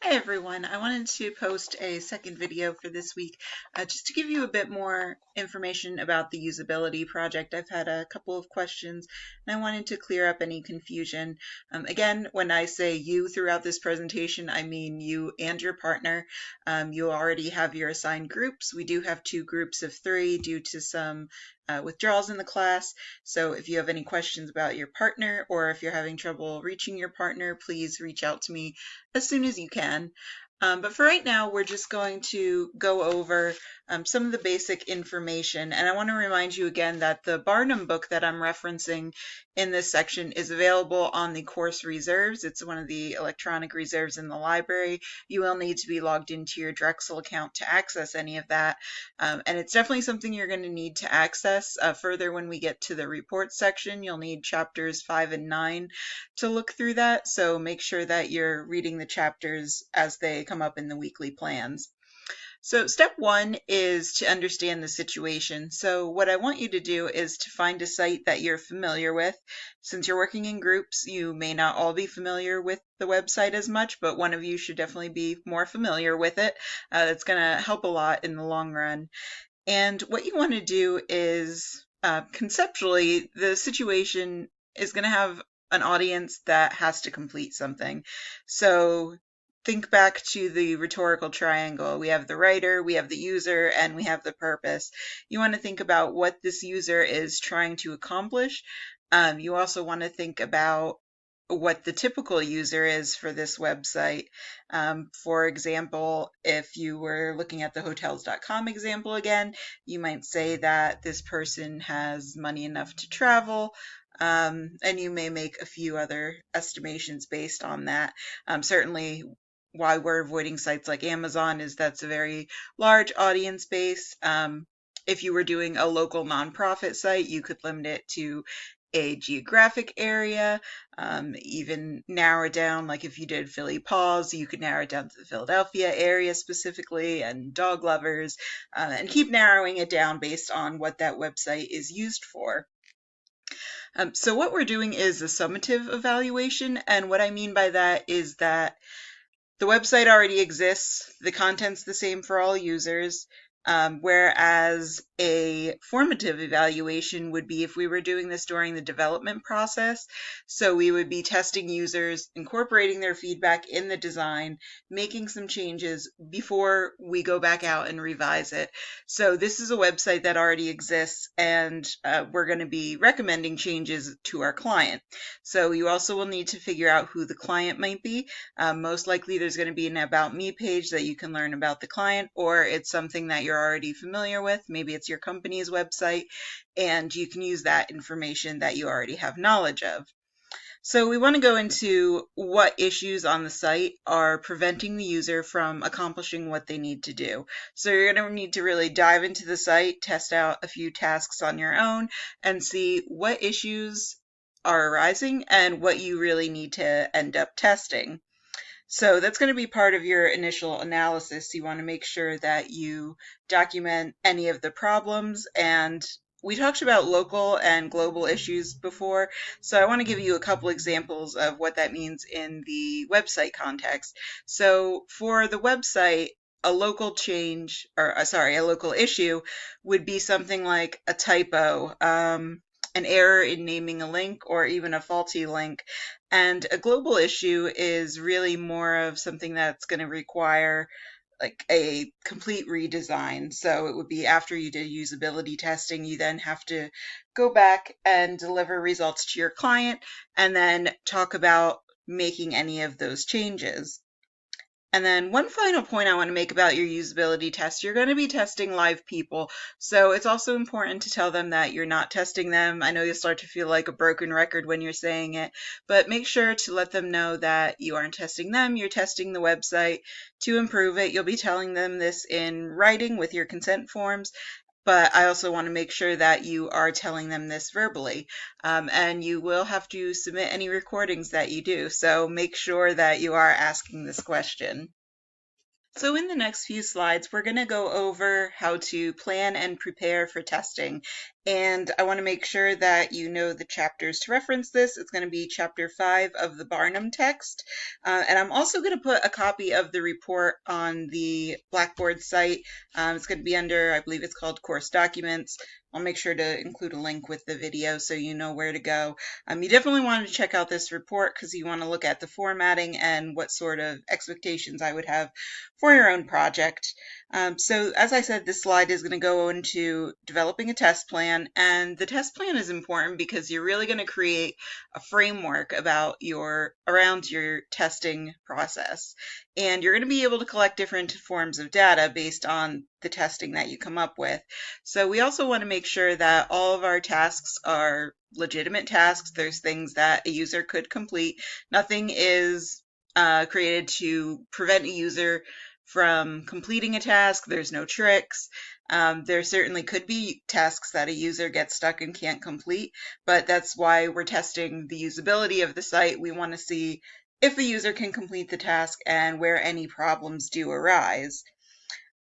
Hi everyone, I wanted to post a second video for this week just to give you a bit more information about the usability project. I've had a couple of questions and I wanted to clear up any confusion. Again, when I say you throughout this presentation, I mean you and your partner. You already have your assigned groups. We do have 2 groups of 3 due to some withdrawals in the class. So if you have any questions about your partner or if you're having trouble reaching your partner, please reach out to me as soon as you can. But for right now, we're just going to go over some of the basic information. And I want to remind you again that the Barnum book that I'm referencing in this section is available on the course reserves. It's one of the electronic reserves in the library. You will need to be logged into your Drexel account to access any of that. And it's definitely something you're going to need to access. Further, when we get to the report section, you'll need chapters 5 and 9 to look through that. So make sure that you're reading the chapters as they come up in the weekly plans. So step 1 is to understand the situation. So what I want you to do is to find a site that you're familiar with. Since you're working in groups, you may not all be familiar with the website as much, but one of you should definitely be more familiar with it. That's going to help a lot in the long run. And what you want to do is conceptually, the situation is going to have an audience that has to complete something. So think back to the rhetorical triangle. We have the writer, we have the user, and we have the purpose. You want to think about what this user is trying to accomplish. You also want to think about what the typical user is for this website. For example, if you were looking at the hotels.com example again, you might say that this person has money enough to travel, and you may make a few other estimations based on that. Certainly, why we're avoiding sites like Amazon is that's a very large audience base. If you were doing a local nonprofit site, you could limit it to a geographic area, even narrow it down. Like if you did Philly Paws, you could narrow it down to the Philadelphia area specifically and dog lovers, and keep narrowing it down based on what that website is used for. So what we're doing is a summative evaluation, and what I mean by that is that the website already exists, the content's the same for all users, whereas a formative evaluation would be if we were doing this during the development process. So we would be testing users, incorporating their feedback in the design, making some changes before we go back out and revise it. So this is a website that already exists, and we're going to be recommending changes to our client. So you also will need to figure out who the client might be. Most likely there's going to be an About Me page that you can learn about the client, or it's something that you're already familiar with. Maybe it's your company's website, and you can use that information that you already have knowledge of. So we want to go into what issues on the site are preventing the user from accomplishing what they need to do. So you're going to need to really dive into the site, test out a few tasks on your own, and see what issues are arising and what you really need to end up testing. So that's going to be part of your initial analysis. You want to make sure that you document any of the problems, and we talked about local and global issues before, so I want to give you a couple examples of what that means in the website context. So for the website, a local change, or sorry, a local issue would be something like a typo, an error in naming a link, or even a faulty link. And a global issue is really more of something that's going to require like a complete redesign. So it would be after you did usability testing, you then have to go back and deliver results to your client and then talk about making any of those changes. And then one final point I want to make about your usability test, you're going to be testing live people. So it's also important to tell them that you're not testing them. I know you'll start to feel like a broken record when you're saying it, but make sure to let them know that you aren't testing them, you're testing the website to improve it. You'll be telling them this in writing with your consent forms, but I also want to make sure that you are telling them this verbally. And you will have to submit any recordings that you do, so make sure that you are asking this question. So in the next few slides, we're going to go over how to plan and prepare for testing. And I want to make sure that you know the chapters to reference this. It's going to be chapter 5 of the Barnum text. And I'm also going to put a copy of the report on the Blackboard site. It's going to be under, I believe it's called Course Documents. I'll make sure to include a link with the video so you know where to go. You definitely want to check out this report because you want to look at the formatting and what sort of expectations I would have for your own project. So as I said, this slide is going to go into developing a test plan, and the test plan is important because you're really going to create a framework around your testing process. And you're going to be able to collect different forms of data based on the testing that you come up with. So we also want to make sure that all of our tasks are legitimate tasks. There's things that a user could complete. Nothing is created to prevent a user from completing a task. There's no tricks. There certainly could be tasks that a user gets stuck and can't complete, but that's why we're testing the usability of the site. We want to see if a user can complete the task and where any problems do arise.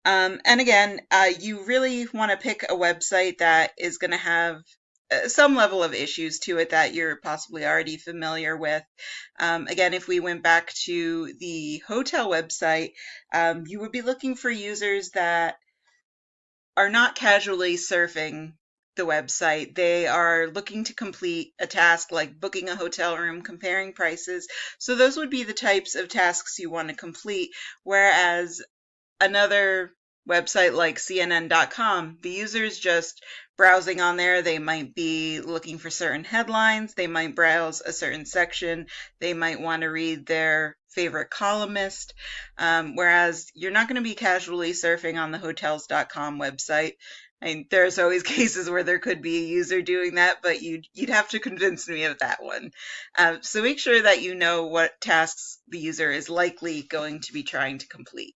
And again, you really want to pick a website that is going to have some level of issues to it that you're possibly already familiar with. Again, if we went back to the hotel website, you would be looking for users that are not casually surfing the website. They are looking to complete a task like booking a hotel room, comparing prices. So those would be the types of tasks you want to complete, whereas another website like CNN.com, the user's just browsing on there. They might be looking for certain headlines. They might browse a certain section. They might want to read their favorite columnist. Whereas you're not going to be casually surfing on the Hotels.com website. I mean, there's always cases where there could be a user doing that, but you'd have to convince me of that one. So make sure that you know what tasks the user is likely going to be trying to complete.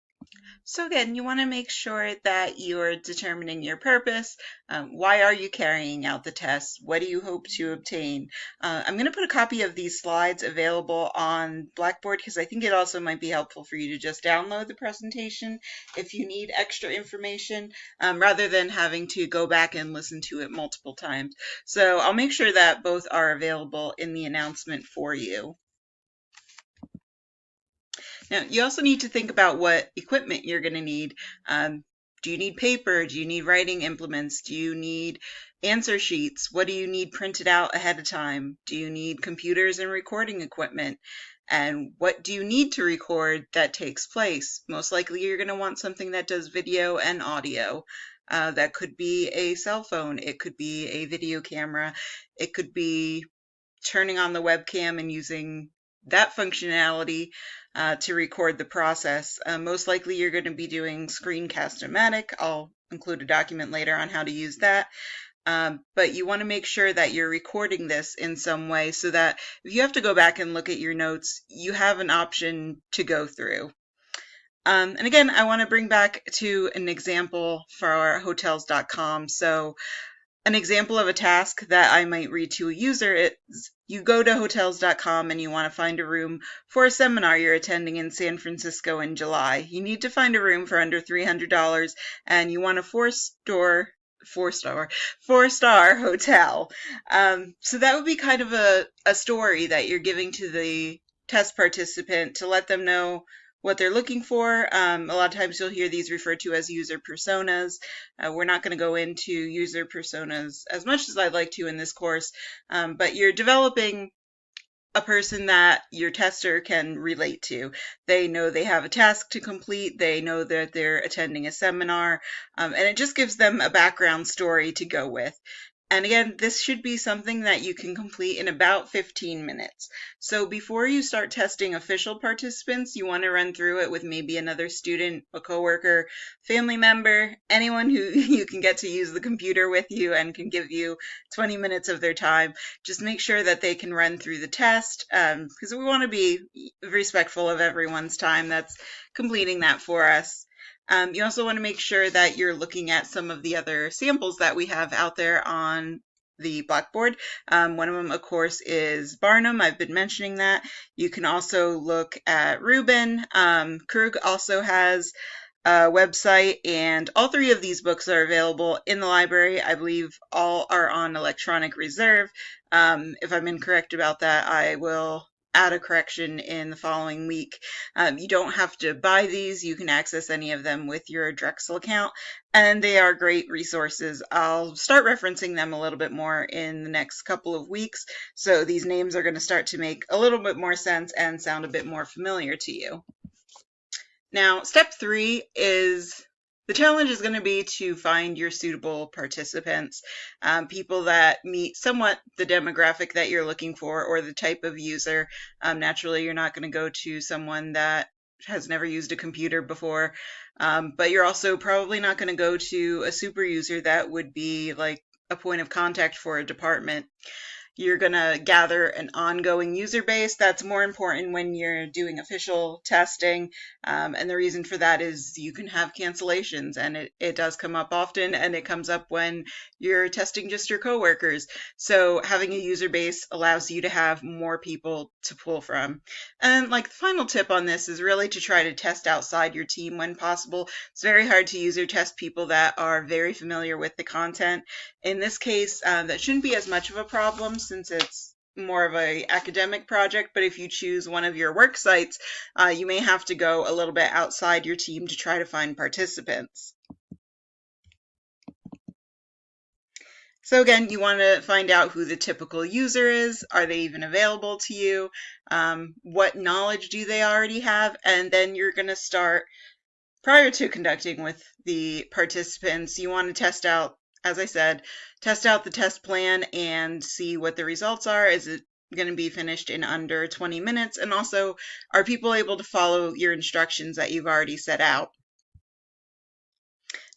So again, you want to make sure that you're determining your purpose. Why are you carrying out the test? What do you hope to obtain? I'm going to put a copy of these slides available on Blackboard because I think it also might be helpful for you to just download the presentation if you need extra information, rather than having to go back and listen to it multiple times. So I'll make sure that both are available in the announcement for you. Now, you also need to think about what equipment you're going to need. Do you need paper? Do you need writing implements? Do you need answer sheets? What do you need printed out ahead of time? Do you need computers and recording equipment? And what do you need to record that takes place? Most likely you're going to want something that does video and audio. That could be a cell phone. It could be a video camera. It could be turning on the webcam and using that functionality to record the process. Most likely you're going to be doing Screencast-O-Matic. I'll include a document later on how to use that. But you want to make sure that you're recording this in some way so that if you have to go back and look at your notes, you have an option to go through. And again, I want to bring back to an example for our Hotels.com. So an example of a task that I might read to a user is you go to Hotels.com and you want to find a room for a seminar you're attending in San Francisco in July. You need to find a room for under $300 and you want a four-star hotel. So that would be kind of a story that you're giving to the test participant to let them know what they're looking for. A lot of times you'll hear these referred to as user personas. We're not going to go into user personas as much as I'd like to in this course, but you're developing a person that your tester can relate to. They know they have a task to complete, they know that they're attending a seminar, and it just gives them a background story to go with. And again, this should be something that you can complete in about 15 minutes. So before you start testing official participants, you want to run through it with maybe another student, a coworker, family member, anyone who you can get to use the computer with you and can give you 20 minutes of their time. Just make sure that they can run through the test because we want to be respectful of everyone's time that's completing that for us. You also want to make sure that you're looking at some of the other samples that we have out there on the Blackboard. One of them, of course, is Barnum. I've been mentioning that. You can also look at Rubin. Krug also has website, and all three of these books are available in the library. I believe all are on electronic reserve. If I'm incorrect about that, I will add a correction in the following week. You don't have to buy these. You can access any of them with your Drexel account, and they are great resources. I'll start referencing them a little bit more in the next couple of weeks, so these names are going to start to make a little bit more sense and sound a bit more familiar to you. Now, step 3 is the challenge is going to be to find your suitable participants, people that meet somewhat the demographic that you're looking for or the type of user. Naturally, you're not going to go to someone that has never used a computer before, but you're also probably not going to go to a super user that would be like a point of contact for a department. You're going to gather an ongoing user base. That's more important when you're doing official testing. And the reason for that is you can have cancellations, and it does come up often, and it comes up when you're testing just your coworkers. So having a user base allows you to have more people to pull from. And like the final tip on this is really to try to test outside your team when possible. It's very hard to user test people that are very familiar with the content. In this case, that shouldn't be as much of a problem since it's more of a academic project, but if you choose one of your work sites, you may have to go a little bit outside your team to try to find participants. So again, you want to find out who the typical user is. Are they even available to you? What knowledge do they already have? And then you're going to start, prior to conducting with the participants, you want to test out, as I said, test out the test plan and see what the results are. Is it going to be finished in under 20 minutes? And also, are people able to follow your instructions that you've already set out?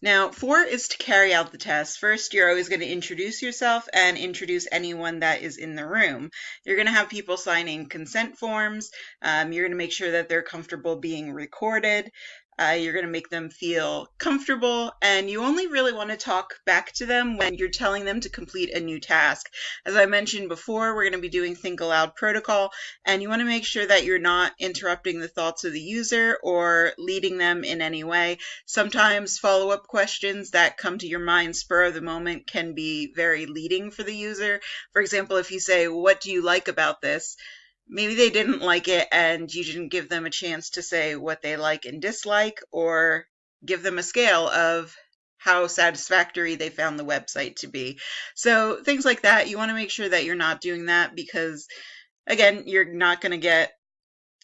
Now, 4 is to carry out the test. First, you're always going to introduce yourself and introduce anyone that is in the room. You're going to have people signing consent forms. You're going to make sure that they're comfortable being recorded. You're going to make them feel comfortable, and you only really want to talk back to them when you're telling them to complete a new task. As I mentioned before, we're going to be doing Think Aloud protocol, and you want to make sure that you're not interrupting the thoughts of the user or leading them in any way. Sometimes follow-up questions that come to your mind spur of the moment can be very leading for the user. For example, if you say, "What do you like about this?" Maybe they didn't like it and you didn't give them a chance to say what they like and dislike, or give them a scale of how satisfactory they found the website to be. So things like that, you want to make sure that you're not doing that, because again, you're not going to get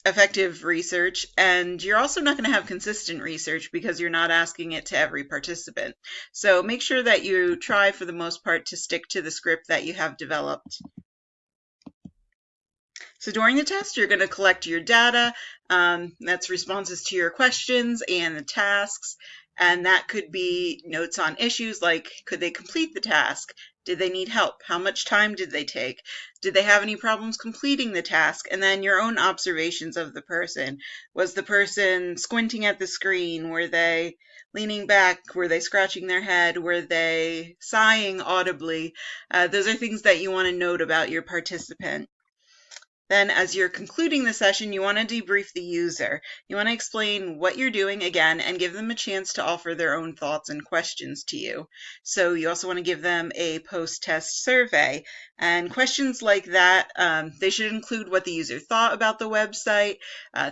effective research, and you're also not going to have consistent research because you're not asking it to every participant. So make sure that you try for the most part to stick to the script that you have developed. So during the test, you're going to collect your data. That's responses to your questions and the tasks. And that could be notes on issues like, could they complete the task? Did they need help? How much time did they take? Did they have any problems completing the task? And then your own observations of the person. Was the person squinting at the screen? Were they leaning back? Were they scratching their head? Were they sighing audibly? Those are things that you want to note about your participant. Then as you're concluding the session, you want to debrief the user. You want to explain what you're doing again and give them a chance to offer their own thoughts and questions to you. So you also want to give them a post-test survey. And questions like that, they should include what the user thought about the website,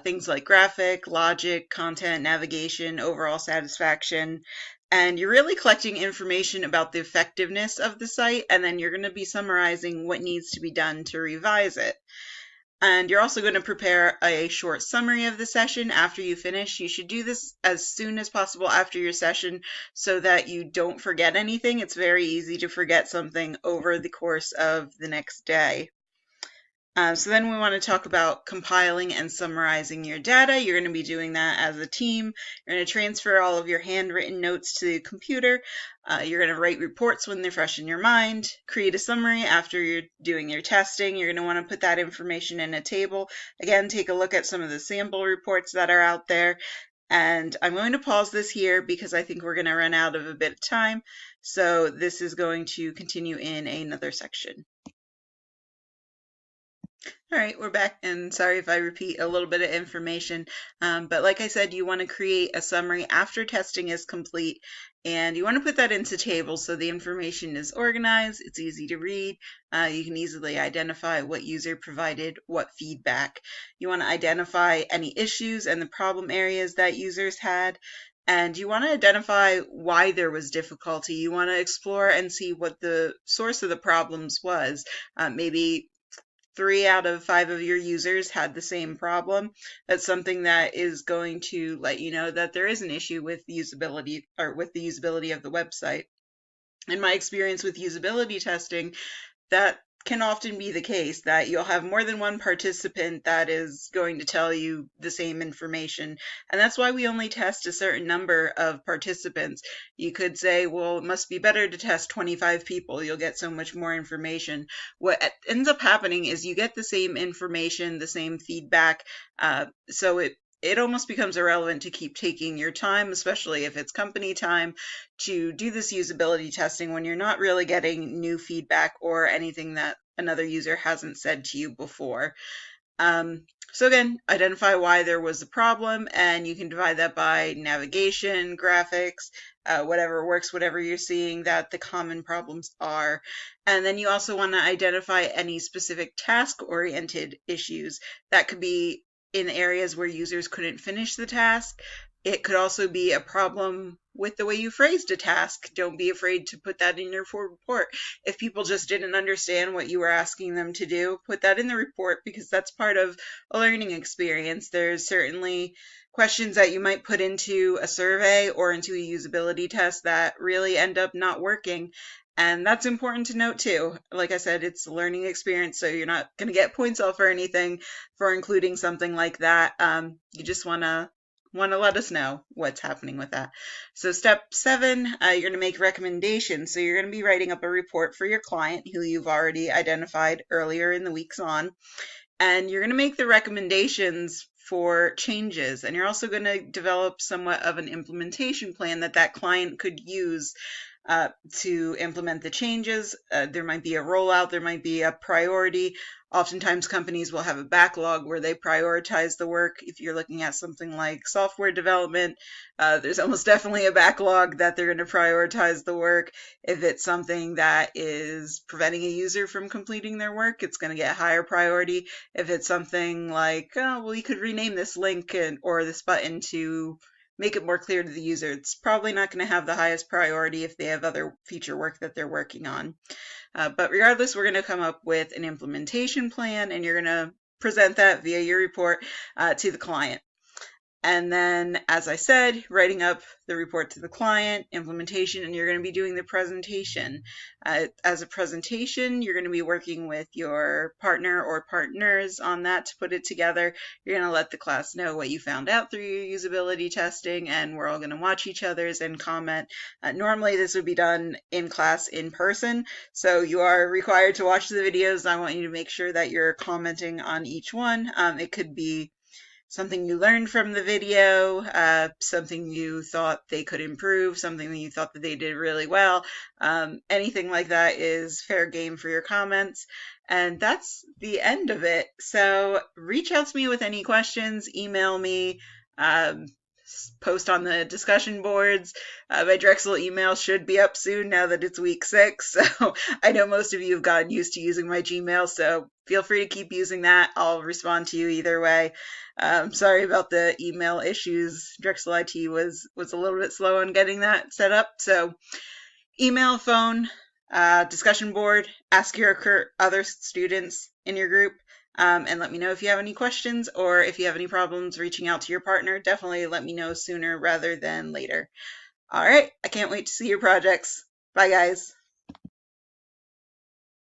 things like graphic, logic, content, navigation, overall satisfaction. And you're really collecting information about the effectiveness of the site, and then you're going to be summarizing what needs to be done to revise it. And you're also going to prepare a short summary of the session after you finish. You should do this as soon as possible after your session so that you don't forget anything. It's very easy to forget something over the course of the next day. So then we want to talk about compiling and summarizing your data. You're going to be doing that as a team. You're going to transfer all of your handwritten notes to the computer. You're going to write reports when they're fresh in your mind, create a summary after you're doing your testing. You're going to want to put that information in a table. Again, take a look at some of the sample reports that are out there. And I'm going to pause this here because I think we're going to run out of a bit of time. So this is going to continue in another section. All right, we're back, and sorry if I repeat a little bit of information, but like I said, you want to create a summary after testing is complete, and you want to put that into tables so the information is organized, it's easy to read, you can easily identify what user provided what feedback. You want to identify any issues and the problem areas that users had, and you want to identify why there was difficulty. You want to explore and see what the source of the problems was. Maybe 3 out of 5 of your users had the same problem. That's something that is going to let you know that there is an issue with usability or with the usability of the website. In my experience with usability testing, that can often be the case, that you'll have more than one participant that is going to tell you the same information. And that's why we only test a certain number of participants. You could say, well, it must be better to test 25 people. You'll get so much more information. What ends up happening is you get the same information, the same feedback. So it almost becomes irrelevant to keep taking your time, especially if it's company time, to do this usability testing when you're not really getting new feedback or anything that another user hasn't said to you before. So again, identify why there was a problem, and you can divide that by navigation, graphics, whatever works, whatever you're seeing that the common problems are. And then you also want to identify any specific task-oriented issues. That could be in areas where users couldn't finish the task. It could also be a problem with the way you phrased a task. Don't be afraid to put that in your report. If people just didn't understand what you were asking them to do, put that in the report, because that's part of a learning experience. There's certainly questions that you might put into a survey or into a usability test that really end up not working. And that's important to note too. Like I said, it's a learning experience, so you're not going to get points off or anything for including something like that. You just want to let us know what's happening with that. So step 7, you're going to make recommendations. So you're going to be writing up a report for your client who you've already identified earlier in the weeks on, and you're going to make the recommendations for changes, and you're also going to develop somewhat of an implementation plan that that client could use to implement the changes. There might be a rollout, there might be a priority. Oftentimes companies will have a backlog where they prioritize the work. If you're looking at something like software development, there's almost definitely a backlog that they're going to prioritize the work. If it's something that is preventing a user from completing their work, it's going to get higher priority. If it's something like, oh, well, you could rename this link or this button to make it more clear to the user, it's probably not going to have the highest priority if they have other feature work that they're working on. But regardless, we're going to come up with an implementation plan, and you're going to present that via your report to the client. And then, as I said, writing up the report to the client, implementation, and you're going to be doing the presentation. As a presentation, you're going to be working with your partner or partners on that to put it together. You're going to let the class know what you found out through your usability testing, and we're all going to watch each other's and comment. Normally, this would be done in class in person, so you are required to watch the videos. I want you to make sure that you're commenting on each one. It could be something you learned from the video, something you thought they could improve, something that you thought that they did really well. Anything like that is fair game for your comments. And that's the end of it. So reach out to me with any questions, email me, post on the discussion boards. My Drexel email should be up soon now that it's week 6. So I know most of you have gotten used to using my Gmail, so feel free to keep using that. I'll respond to you either way. Sorry about the email issues. Drexel IT was a little bit slow on getting that set up. So email, phone, discussion board, ask your other students in your group, and let me know if you have any questions, or if you have any problems reaching out to your partner. Definitely let me know sooner rather than later. All right, I can't wait to see your projects. Bye, guys.